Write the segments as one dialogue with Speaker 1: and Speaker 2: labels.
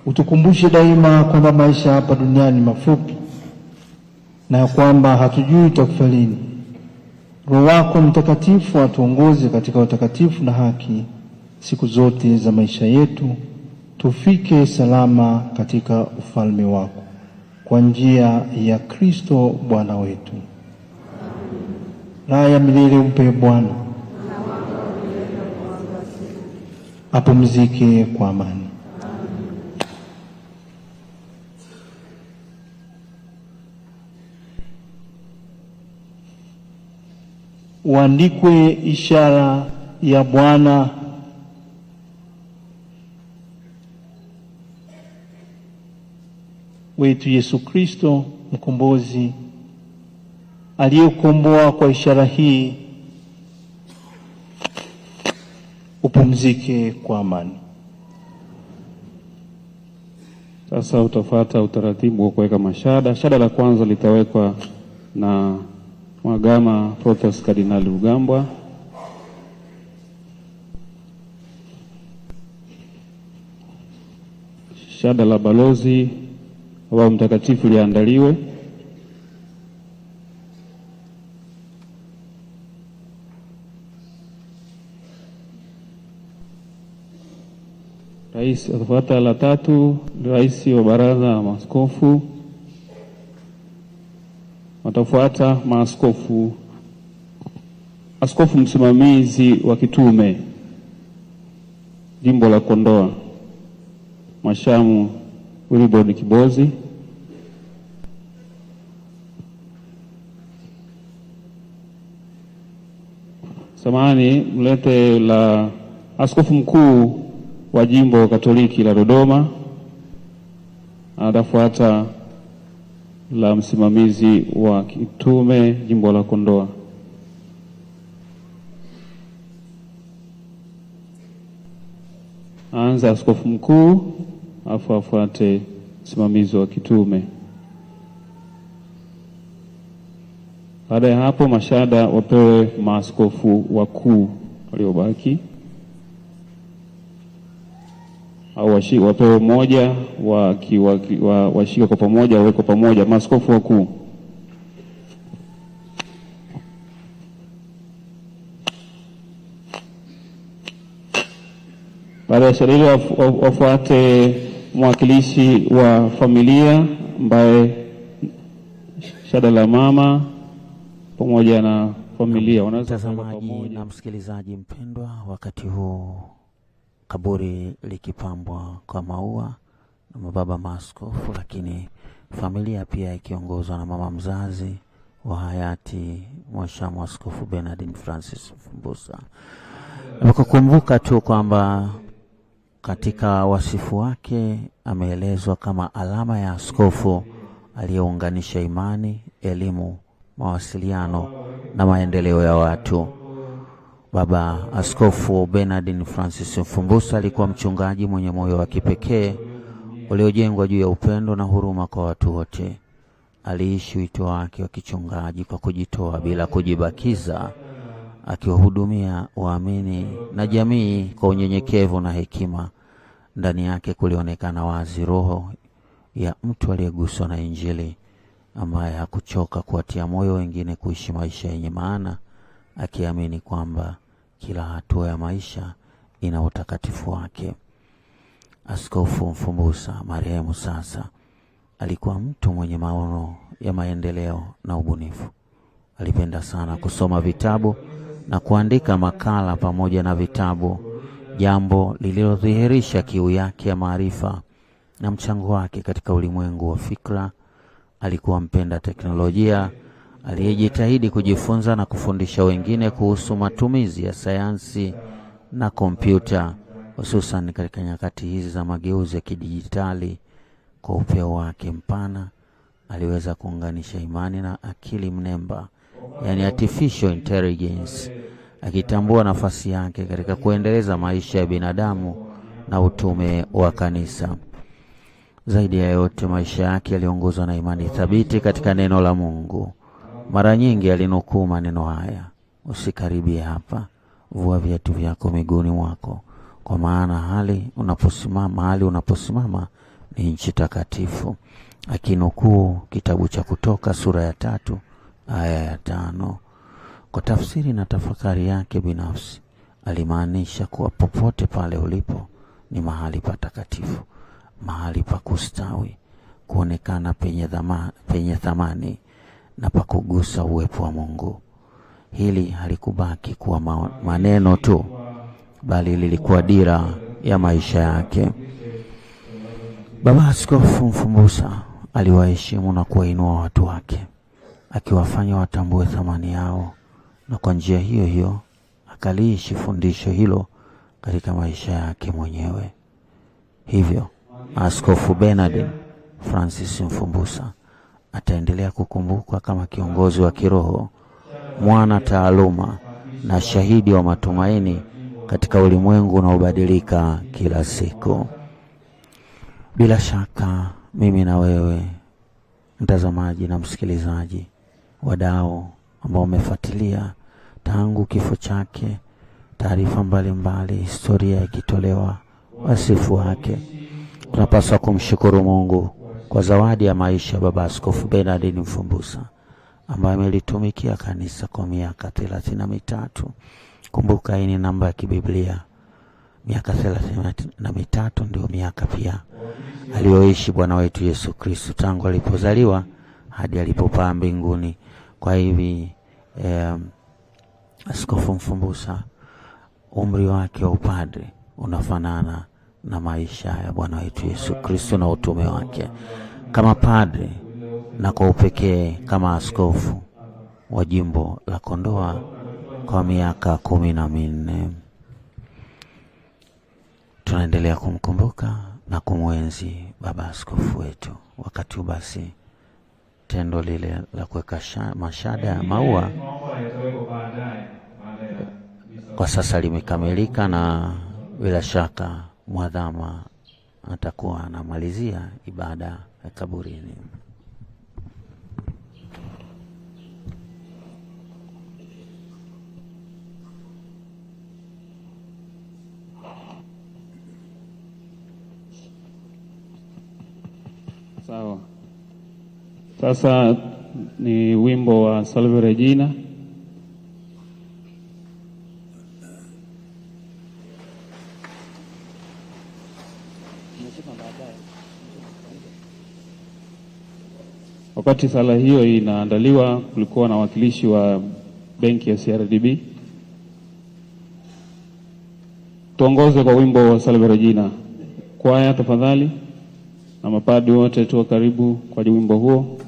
Speaker 1: utukumbushe daima kwamba maisha hapa duniani mafupi na kwamba hatujui tutakufa lini. Roho wako Mtakatifu atuongoze katika utakatifu na haki siku zote za maisha yetu, tufike salama katika ufalme wako, kwa njia ya Kristo Bwana wetu. Raha ya milele umpe Bwana, apumzike kwa amani. Uandikwe ishara ya Bwana wetu Yesu Kristo mkombozi, aliyekomboa kwa ishara hii. Upumzike kwa amani.
Speaker 2: Sasa utafuata utaratibu wa kuweka mashada. Shada la kwanza litawekwa na Mhagama Protas Kardinali Rugambwa. Shada la balozi wa mtakatifu liandaliwe. Rais atafuata la tatu, rais wa baraza la maaskofu. Watafuata maaskofu, askofu msimamizi wa kitume jimbo la Kondoa, Mhashamu Wilbrod Kibozi. Samahani, mlete la askofu mkuu wa jimbo Katoliki la Dodoma. Atafuata la msimamizi wa kitume jimbo la Kondoa. Anza askofu mkuu, afu afuate msimamizi wa kitume. Baada ya hapo mashada wapewe maaskofu wakuu waliobaki, au wapewe moja washike kwa pamoja, waweko pamoja maaskofu wakuu. Baada ya sherehe wafuate mwakilishi wa familia ambaye shada la mama pamoja na familia wanaweza
Speaker 3: mtazamaji na msikilizaji mpendwa. Wakati huu kaburi likipambwa kwa maua na mababa maaskofu, lakini familia pia ikiongozwa na mama mzazi wa hayati Mhashamu Askofu Bernardine Francis Mfumbusa. Nakukumbuka tu kwamba katika wasifu wake ameelezwa kama alama ya askofu aliyeunganisha imani, elimu, mawasiliano na maendeleo ya watu. Baba Askofu Bernardine Francis Mfumbusa alikuwa mchungaji mwenye moyo wa kipekee uliojengwa juu ya upendo na huruma kwa watu wote. Aliishi wito wake wa kichungaji kwa kujitoa bila kujibakiza, akiwahudumia waamini na jamii kwa unyenyekevu na hekima. Ndani yake kulionekana wazi roho ya mtu aliyeguswa na Injili, ambaye hakuchoka kuwatia moyo wengine kuishi maisha yenye maana, akiamini kwamba kila hatua ya maisha ina utakatifu wake. Askofu Mfumbusa marehemu sasa alikuwa mtu mwenye maono ya maendeleo na ubunifu. Alipenda sana kusoma vitabu na kuandika makala pamoja na vitabu, jambo lililodhihirisha kiu yake ya maarifa na mchango wake katika ulimwengu wa fikra. Alikuwa mpenda teknolojia aliyejitahidi kujifunza na kufundisha wengine kuhusu matumizi ya sayansi na kompyuta, hususan katika nyakati hizi za mageuzi ya kidijitali. Kwa upeo wake mpana aliweza kuunganisha imani na akili mnemba, yani artificial intelligence, akitambua nafasi yake katika kuendeleza maisha ya binadamu na utume wa kanisa. Zaidi ya yote, maisha yake yaliongozwa na imani thabiti katika neno la Mungu. Mara nyingi alinukuu maneno haya: usikaribie hapa, vua viatu vyako miguuni mwako, kwa maana mahali unaposimama ni nchi takatifu. Akinukuu kitabu cha Kutoka sura ya 3 aya ya 5. Kwa tafsiri na tafakari yake binafsi, alimaanisha kuwa popote pale ulipo ni mahali patakatifu, mahali pa kustawi, kuonekana penye thamani na pa kugusa uwepo wa Mungu. Hili halikubaki kuwa maneno tu, bali lilikuwa dira ya maisha yake. Baba Askofu Mfumbusa aliwaheshimu na kuwainua watu wake, akiwafanya watambue thamani yao, na kwa njia hiyo hiyo akaliishi fundisho hilo katika maisha yake mwenyewe. Hivyo Askofu Bernard Francis Mfumbusa ataendelea kukumbukwa kama kiongozi wa kiroho, mwana taaluma na shahidi wa matumaini katika ulimwengu unaobadilika kila siku. Bila shaka mimi na wewe mtazamaji na msikilizaji, wadau ambao umefuatilia tangu kifo chake, taarifa mbalimbali, historia ikitolewa, wasifu wake, tunapaswa kumshukuru Mungu kwa zawadi ya maisha Baba Askofu Bernard Mfumbusa, ambaye amelitumikia kanisa kwa miaka 33. Kumbuka hii ni namba ya kibiblia. Miaka 33 ndio miaka pia aliyoishi Bwana wetu Yesu Kristo tangu alipozaliwa hadi alipopaa mbinguni. Kwa hivi Askofu Mfumbusa, umri wake wa upadre unafanana na maisha ya Bwana wetu Yesu Kristo na utume wake kama padre, na kwa upekee kama askofu wa jimbo la Kondoa kwa miaka 14. Tunaendelea kumkumbuka na kumwenzi baba askofu wetu. Wakati huu basi tendo lile la kuweka mashada ya maua kwa sasa limekamilika, na bila shaka mwadhama atakuwa anamalizia ibada ya kaburini.
Speaker 2: Sawa. Sasa ni wimbo wa Salve Regina. Wakati sala hiyo inaandaliwa, kulikuwa na wakilishi wa benki ya CRDB. Tuongoze kwa wimbo wa Salve Regina. Kwaya tafadhali, na mapadri wote tuwa karibu kwa wimbo huo.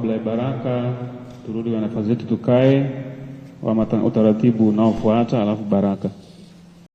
Speaker 2: kabla ya baraka turudi kwa nafasi zetu tukae, wa utaratibu unaofuata alafu baraka.